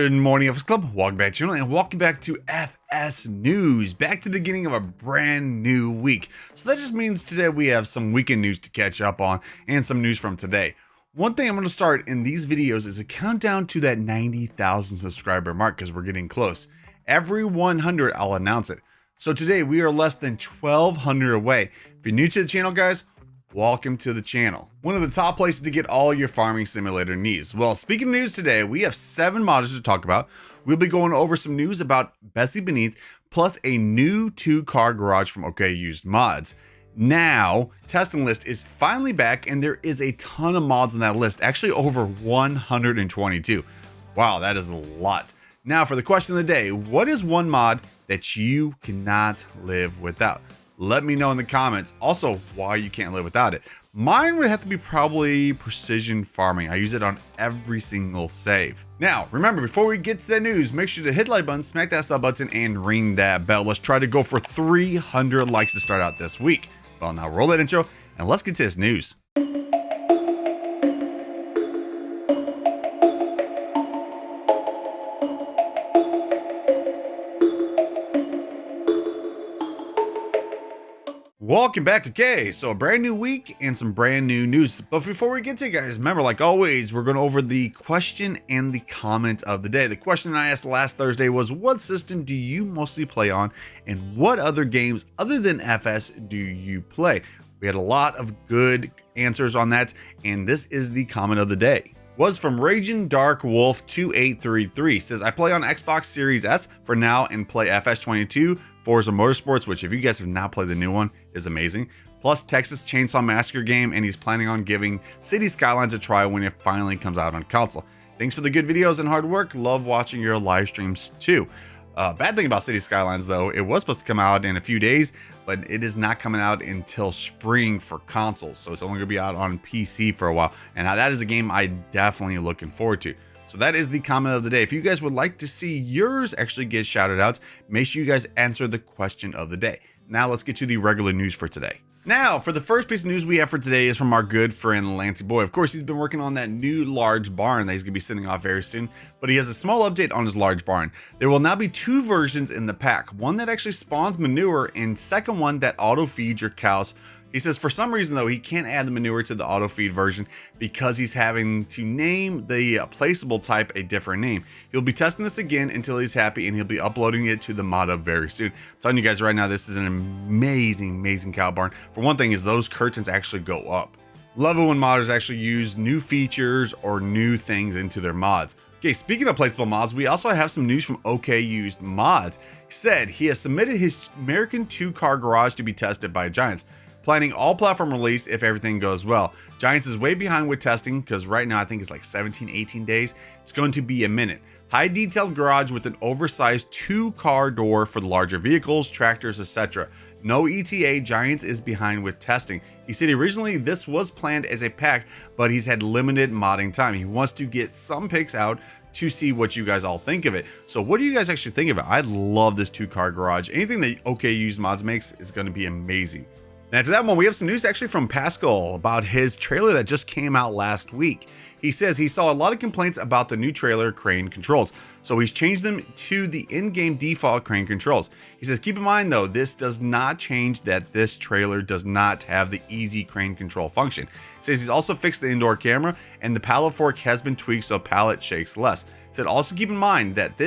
Good morning, FSClub. Welcome back to the channel and welcome back to FS News. Back to the beginning of a brand new week. So that just means today we have some weekend news to catch up on and some news from today. One thing I'm going to start in these videos is a countdown to that 90,000 subscriber mark because we're getting close. Every 100, I'll announce it. So today we are less than 1,200 away. If you're new to the channel, guys, welcome to the channel. One of the top places to get all your farming simulator needs. Well, speaking of news today, we have 7 modders to talk about. We'll be going over some news about Bessy Beneath, plus a new 2-car garage from OK Used Mods. Now, testing list is finally back and there is a ton of mods on that list, actually over 122. Wow, that is a lot. Now for the question of the day, what is one mod that you cannot live without? Let me know in the comments also why you can't live without it. Mine would have to be probably precision farming. I use it on every single save. Now, remember, before we get to the news, make sure to hit the like button, smack that sub button, and ring that bell. Let's try to go for 300 likes to start out this week. Well, now roll that intro and let's get to this news. Welcome back. Okay, so a brand new week and some brand new news. But before we get to it, guys, remember, like always, we're going over the question and the comment of the day. The question I asked last Thursday was, what system do you mostly play on? And what other games other than FS do you play? We had a lot of good answers on that. And this is the comment of the day. Was from Raging Dark Wolf 2833. Says, I play on Xbox Series S for now and play FS22, Forza Motorsports, which if you guys have not played the new one, is amazing. Plus Texas Chainsaw Massacre game, and he's planning on giving City Skylines a try when it finally comes out on console. Thanks for the good videos and hard work. Love watching your live streams too. Bad thing about City Skylines though, it was supposed to come out in a few days, but it is not coming out until spring for consoles. So it's only gonna be out on PC for a while. And now that is a game I definitely looking forward to. So that is the comment of the day. If you guys would like to see yours actually get shouted out, make sure you guys answer the question of the day. Now let's get to the regular news for today. Now, for the first piece of news we have for today is from our good friend Lancey Boy. Of course, he's been working on that new large barn that he's going to be sending off very soon, but he has a small update on his large barn. There will now be 2 versions in the pack, one that actually spawns manure and second one that auto feeds your cows. He says for some reason though, he can't add the manure to the auto feed version because he's having to name the placeable type a different name. He'll be testing this again until he's happy and he'll be uploading it to the mod hub very soon. I'm telling you guys right now, this is an amazing cow barn. For one thing is those curtains actually go up. Love it when modders actually use new features or new things into their mods. Okay, speaking of placeable mods, we also have some news from OK Used Mods. He said he has submitted his American 2-car garage to be tested by Giants, planning all platform release if everything goes well. Giants is way behind with testing because right now I think it's like 17-18 days. It's going to be a minute. High detailed garage with an oversized 2-car door for the larger vehicles, tractors, etc. No ETA. Giants is behind with testing. He said originally this was planned as a pack, but he's had limited modding time. He wants to get some pics out to see what you guys all think of it. So what do you guys actually think of it? I love this 2-car garage. Anything that OK Used Mods makes is going to be amazing. And after that one, we have some news actually from Pascal about his trailer that just came out last week. He says he saw a lot of complaints about the new trailer crane controls, so he's changed them to the in-game default crane controls. He says, keep in mind though, this does not change that this trailer does not have the easy crane control function. He says he's also fixed the indoor camera and the pallet fork has been tweaked so pallet shakes less. He said also keep in mind that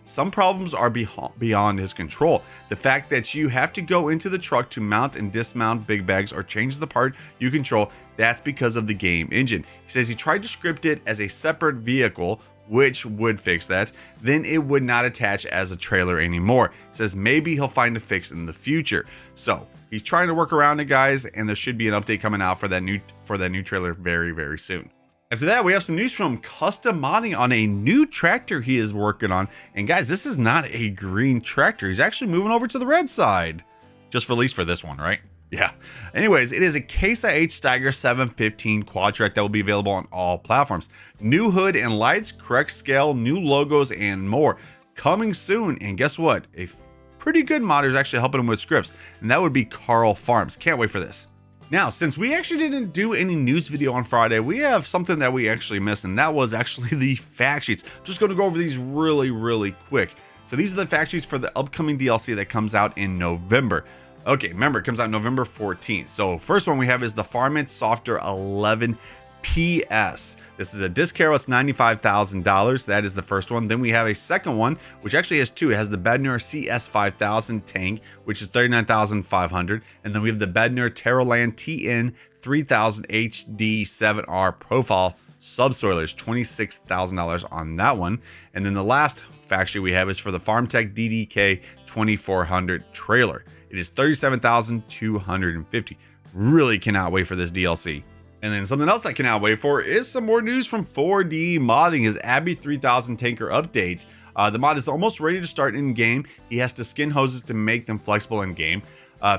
some problems are beyond his control. The fact that you have to go into the truck to mount and dismount big bags or change the part you control, that's because of the game engine. He says he tried to script it as a separate vehicle, which would fix that. Then it would not attach as a trailer anymore. He says maybe he'll find a fix in the future. So he's trying to work around it, guys, and there should be an update coming out for that new trailer very soon. After that, we have some news from Custom Modding on a new tractor he is working on. And guys, this is not a green tractor. He's actually moving over to the red side. Just released for this one, right? Yeah. Anyways, it is a Case IH Steiger 715 quad track that will be available on all platforms. New hood and lights, correct scale, new logos, and more. Coming soon. And guess what? A pretty good modder is actually helping him with scripts. And that would be Carl Farms. Can't wait for this. Now, since we actually didn't do any news video on Friday, we have something that we actually missed, and that was actually the fact sheets. I'm just going to go over these really quick. So these are the fact sheets for the upcoming DLC that comes out in November. Okay, remember, it comes out November 14th. So first one we have is the Farmit Softer 11 PS. This is a disc carol. It's $95,000. That is the first one. Then we have a second one, which actually has two. It has the Bednar CS5000 tank, which is $39,500. And then we have the Bednar Terraland TN 3000 HD 7R profile subsoilers, $26,000 on that one. And then the last factory we have is for the FarmTech DDK 2400 trailer. It is $37,250. Really cannot wait for this DLC. And then something else I cannot wait for is some more news from 4D Modding. His Abbey 3000 tanker update. The mod is almost ready to start in game. He has to skin hoses to make them flexible in game.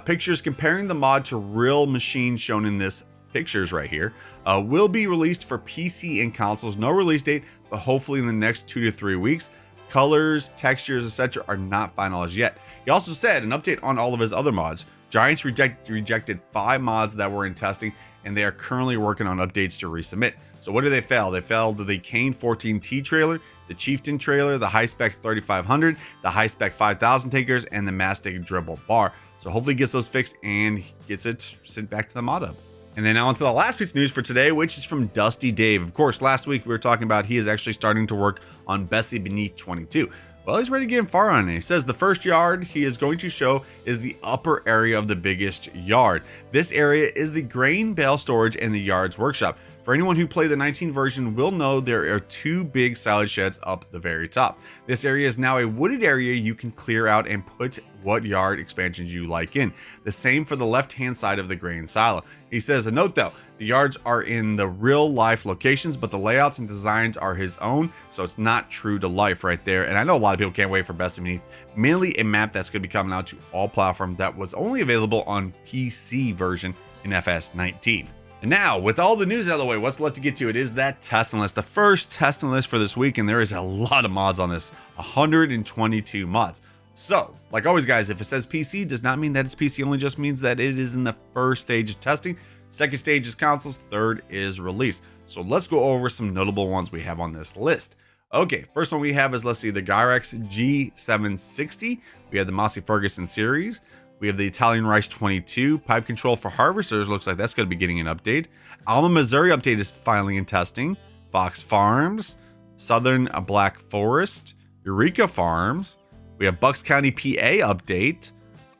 Pictures comparing the mod to real machines shown in this pictures right here will be released for PC and consoles. No release date, but hopefully in the next 2 to 3 weeks. Colors, textures, etc. are not finalized yet. He also said an update on all of his other mods. Giants rejected 5 mods that were in testing, and they are currently working on updates to resubmit. So what did they fail? They failed the Kane 14T trailer, the Chieftain trailer, the high-spec 3500, the high-spec 5000 tankers, and the Mastic dribble bar. So hopefully he gets those fixed and gets it sent back to the mod hub. And then now on to the last piece of news for today, which is from Dusty Dave. Of course, last week we were talking about he is actually starting to work on Bessy Beneath 22. Well, he's ready to get far on it. He says the first yard he is going to show is the upper area of the biggest yard. This area is the grain bale storage and the yard's workshop. For anyone who played the 19 version will know there are 2 big silage sheds up the very top. This area is now a wooded area you can clear out and put what yard expansions you like in. The same for the left-hand side of the grain silo. He says, a note though, the yards are in the real life locations, but the layouts and designs are his own, so it's not true to life right there. And I know a lot of people can't wait for Bessy Beneath, mainly a map that's going to be coming out to all platforms that was only available on PC version in FS19. And now, with all the news out of the way, what's left to get to? It is that testing list, the first testing list for this week, and there is a lot of mods on this, 122 mods. So, like always, guys, if it says PC, does not mean that it's PC, only just means that it is in the first stage of testing. Second stage is consoles, third is release. So let's go over some notable ones we have on this list. Okay, first one we have is, let's see, the Gyrax G760. We have the Massey Ferguson series. We have the Italian Rice 22 pipe control for harvesters. Looks like that's going to be getting an update. Alma, Missouri update is finally in testing. Fox Farms, Southern Black Forest, Eureka Farms. We have Bucks County, PA update.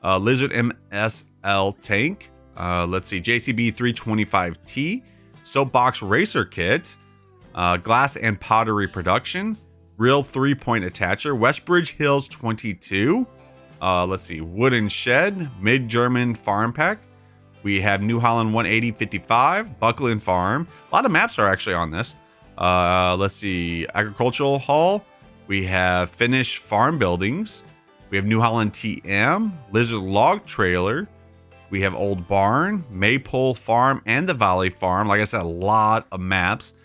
Lizard MSL tank. Let's see, JCB 325T. Soapbox Racer kit. Glass and pottery production. Real 3-point attacher. Westbridge Hills 22. Let's see, Wooden Shed, Mid-German Farm Pack. We have New Holland 18055, Buckland Farm. A lot of maps are actually on this. Let's see, Agricultural Hall. We have Finnish Farm Buildings. We have New Holland TM, Lizard Log Trailer. We have Old Barn, Maypole Farm, and the Valley Farm. Like I said, a lot of maps.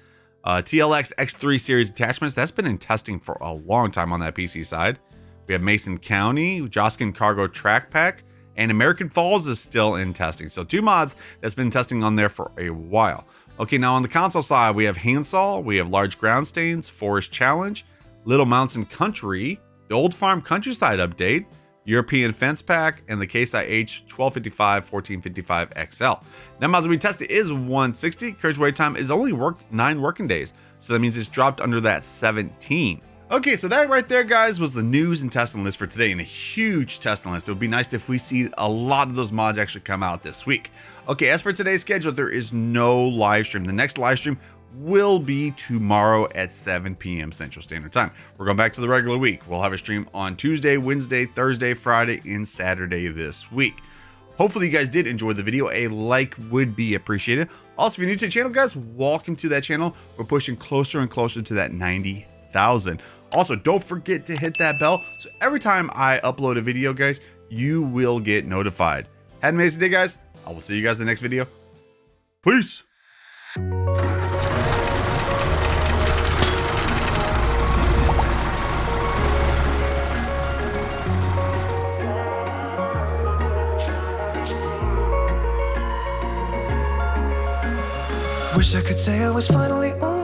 TLX X3 series attachments. That's been in testing for a long time on that PC side. We have Mason County, Joskin Cargo Track Pack, and American Falls is still in testing. So 2 mods that's been testing on there for a while. Okay, now on the console side, we have Handsaw, we have Large Ground Stains, Forest Challenge, Little Mountain Country, the Old Farm Countryside update, European Fence Pack, and the Case IH 1255, 1455 XL. Now mods we tested is 160. Current wait time is only 9 working days. So that means it's dropped under that 17. Okay, so that right there, guys, was the news and testing list for today, and a huge testing list. It would be nice if we see a lot of those mods actually come out this week. Okay, as for today's schedule, there is no live stream. The next live stream will be tomorrow at 7 p.m. Central Standard Time. We're going back to the regular week. We'll have a stream on Tuesday, Wednesday, Thursday, Friday, and Saturday this week. Hopefully you guys did enjoy the video. A like would be appreciated. Also, if you're new to the channel, guys, welcome to that channel. We're pushing closer and closer to that 90,000. Also, don't forget to hit that bell, so every time I upload a video, guys, you will get notified. Have an amazing day, guys. I will see you guys in the next video. Peace. Wish I could say I was finally on